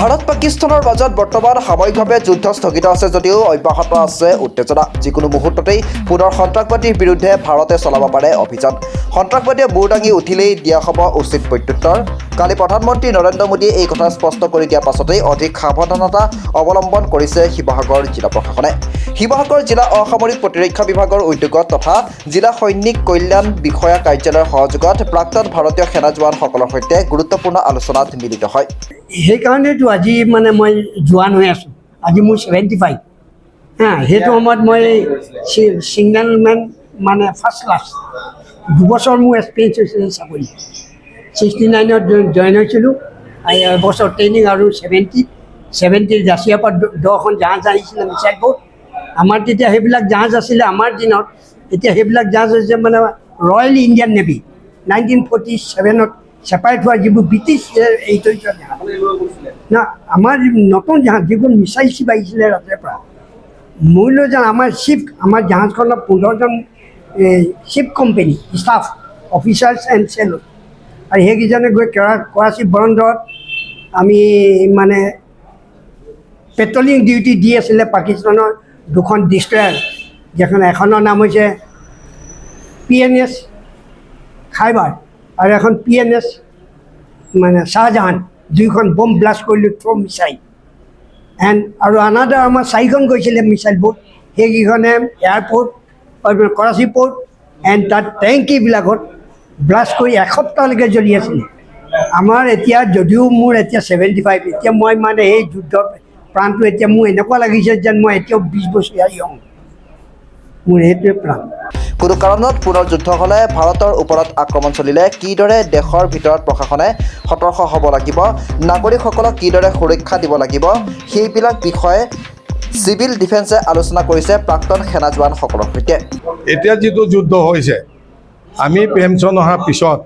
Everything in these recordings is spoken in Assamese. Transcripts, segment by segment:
ভাৰত পাকিস্তানৰ মাজত বৰ্তমান সাময়িকভাৱে যুদ্ধ স্থগিত আছে যদিও অব্যাহত আছে উত্তেজনা। যিকোনো মুহূৰ্ততেই পুনৰ সন্ত্ৰাসবাদীৰ বিৰুদ্ধে ভাৰতে চলাব পাৰে অভিযান। সন্ত্ৰাসবাদীয়ে বুৰ দাঙি উঠিলেই দিয়া হ'ব উচিত প্ৰত্যুত্তৰ। কালি প্ৰধানমন্ত্ৰী নৰেন্দ্ৰ মোদীয়ে এই কথা স্পষ্ট কৰি দিয়াৰ পাছতেই অধিক সাৱধানতা অৱলম্বন কৰিছে শিৱসাগৰ জিলা প্ৰশাসনে। শিৱসাগৰ জিলা অসামৰিক প্ৰতিৰক্ষা বিভাগৰ উদ্যোগত তথা জিলা সৈনিক কল্যাণ বিষয়া কাৰ্যালয়ৰ সহযোগত প্ৰাক্তন ভাৰতীয় সেনা জোৱানসকলৰ সৈতে গুৰুত্বপূৰ্ণ আলোচনাত মিলিত হয়। সেইকাৰণেতো আজি মানে মই জোৱান হৈ আছোঁ। আজি মোৰ 75 সেইটো সময়ত মই ছিংগল মেন মানে ফাৰ্ষ্ট ক্লাছ 2 বছৰ মোৰ এক্সপিৰিয়েঞ্চ হৈছিলে চাকৰি। 69ত জইন হৈছিলোঁ, এবছৰ ট্ৰেইনিং আৰু 70 জাচিয়াৰ পৰা 10খন জাহাজ আহিছিলে মিছাইল বোট। আমাৰ তেতিয়া সেইবিলাক জাহাজ আছিলে আমাৰ দিনত। এতিয়া সেইবিলাক জাহাজ হৈছে মানে ৰয়েল ইণ্ডিয়ান নেভি 1947ত ছেপাৰেট হোৱা যিবোৰ ব্ৰিটিছ এইটো না আমাৰ নতুন জাহাজ যিবোৰ মিছাইল চিপ আহিছিলে ৰাতিৰ পৰা মই লৈ যাওঁ। আমাৰ চিপ আমাৰ জাহাজখনত 15জন ship company staff officers and salute আৰু সেইকেইজনে গৈ কৰাচী বন্দৰত আমি মানে পেট্ৰলিং ডিউটি দি আছিলে পাকিস্তানৰ 2খন ডিষ্ট্ৰয়াৰ, এখনৰ নাম হৈছে PNS খাইবাৰ আৰু এখন PNS মানে শ্বাহজাহান। 2খন বম্ব ব্লাষ্ট কৰিলোঁ থ্ৰ' মিছাইল আৰু আনাদাৰ আমাৰ 4খন গৈছিলে মিছাইল বোট। সেইকেইখনে এয়াৰপৰ্ট কৰাচী পৰ্ট এণ্ড তাত টেংকিবিলাকত ব্লাষ্ট কৰি এসপ্তাহলৈকে জ্বলি আছিলে। আমাৰ এতিয়া যদিও মোৰ এতিয়া 75, এতিয়া মই মানে এই যুদ্ধৰ প্ৰাণটো এতিয়া মোৰ এনেকুৱা লাগিছে যেন মই এতিয়াও 20 বছৰীয়া হওঁ। মোৰ সেইটোৱে প্ৰাণ। কোনো কাৰণত পুনৰ যুদ্ধ হ'লে ভাৰতৰ ওপৰত আক্ৰমণ চলিলে কিদৰে দেশৰ ভিতৰত প্ৰশাসনে সতৰ্ক হ'ব লাগিব, নাগৰিকসকলক কিদৰে সুৰক্ষা দিব লাগিব, সেইবিলাক বিষয়ে চিভিল ডিফেন্সে আলোচনা কৰিছে প্ৰাক্তন সেনা জোৱানসকলৰ সৈতে। এতিয়া যিটো যুদ্ধ হৈছে, আমি পেঞ্চন অহাৰ পিছত,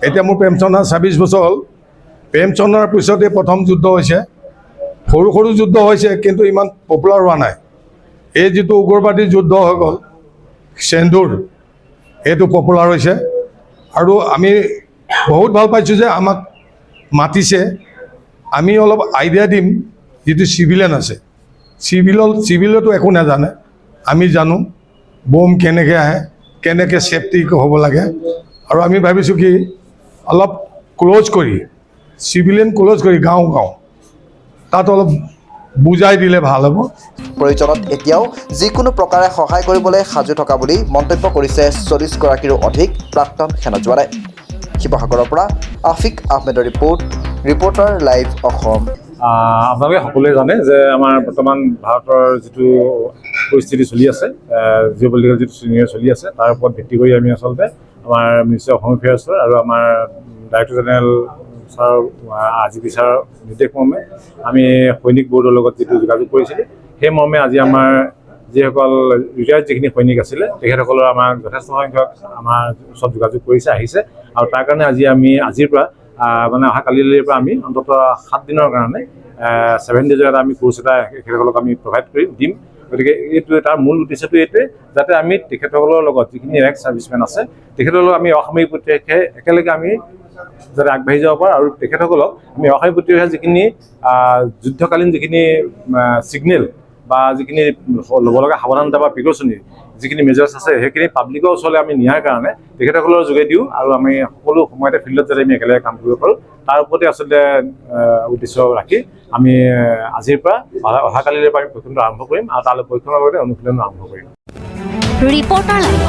এতিয়া মোৰ পেঞ্চন অহা 26 বছৰ হ'ল। পেঞ্চন অহাৰ পিছতে প্ৰথম যুদ্ধ হৈছে। সৰু সৰু যুদ্ধ হৈছে কিন্তু ইমান পপুলাৰ হোৱা নাই। এই যিটো উগ্ৰবাদী যুদ্ধ হৈ গ'ল সেন্দুৰ, এইটো পপুলাৰ হৈছে আৰু আমি বহুত ভাল পাইছোঁ যে আমাক মাতিছে। আমি অলপ আইডিয়া দিম। যিটো চিভিলিয়ান আছে, চিভিলতো একো নাজানে, আমি জানো বম কেনেকৈ আহে, কেনেকৈ ছেফটি হ'ব লাগে। আৰু আমি ভাবিছোঁ কি অলপ ক্ল'জ কৰি চিভিলিয়ান ক্ল'জ কৰি গাঁও তাত অলপ বুজাই দিলে ভাল হ'ব। প্ৰয়োজনত এতিয়াও যিকোনো প্ৰকাৰে সহায় কৰিবলৈ সাজু থকা বুলি মন্তব্য কৰিছে 40গৰাকীৰো অধিক প্ৰাক্তন সেনা জোৱানে। শিৱসাগৰৰ পৰা আফিক আহমেদৰ ৰিপৰ্টাৰ লাইভ অসম। আপোনালোকে সকলোৱে জানে যে আমাৰ বৰ্তমান ভাৰতৰ যিটো পৰিস্থিতি চলি আছে, জিঅ'পলিটিকেল যিটো চিনাৰিঅ' চলি আছে, তাৰ ওপৰত ভিত্তি কৰি আমি আচলতে আমাৰ মিনিষ্ট্ৰী অফ হোম এফেয়াৰ্ছৰ আৰু আমাৰ ডাইৰেক্টৰ জেনেৰেল ছাৰ আজিপি ছাৰৰ নিৰ্দেশ মৰ্মে আমি সৈনিক বৰ্ডৰ লগত যিটো যোগাযোগ কৰিছিলোঁ, সেই মৰ্মে আজি আমাৰ যিসকল ৰিটায়াৰ্ড যিখিনি সৈনিক আছিলে তেখেতসকলৰ আমাক যথেষ্ট সংখ্যক আমাৰ ওচৰত যোগাযোগ কৰিছে, আহিছে। আৰু তাৰ কাৰণে আজিৰ পৰা মানে অহা কালিলৈৰ পৰা আমি অন্ততঃ 7 দিনৰ কাৰণে 7 ডেজৰ এটা আমি কোৰ্চ এটা তেখেতসকলক আমি প্ৰভাইড দিম। গতিকে এইটোৱে তাৰ মূল উদ্দেশ্যটো এইটোৱে যাতে আমি তেখেতসকলৰ লগত যিখিনি এক্স ছাৰ্ভিচমেন আছে তেখেতসকলক আমি অসামৰিক প্ৰতিৰক্ষাই একেলগে আমি যাতে আগবাঢ়ি যাব পাৰোঁ আৰু তেখেতসকলক আমি অসামৰিক প্ৰতিৰক্ষাৰ যিখিনি যুদ্ধকালীন যিখিনি ছিগনেল বা যিখিনি ল'ব লগা সাৱধানতা বা প্ৰিকশ্যনি যিখিনি মেজাৰ্ছ আছে সেইখিনি পাব্লিকৰ ওচৰলৈ আমি নিয়াৰ কাৰণে তেখেতসকলৰ যোগেদিও আৰু আমি সকলো সময়তে ফিল্ডত যাতে আমি একেলগে কাম কৰিব পাৰোঁ তাৰ ওপৰতে আচলতে উদ্দেশ্য ৰাখি আমি আজিৰ পৰা অহাকালিলৈ পৰা আমি প্ৰশিক্ষণটো আৰম্ভ কৰিম আৰু তালৈ প্ৰশিক্ষণৰ লগতে অনুশীলনো আৰম্ভ কৰিম। Reporter live.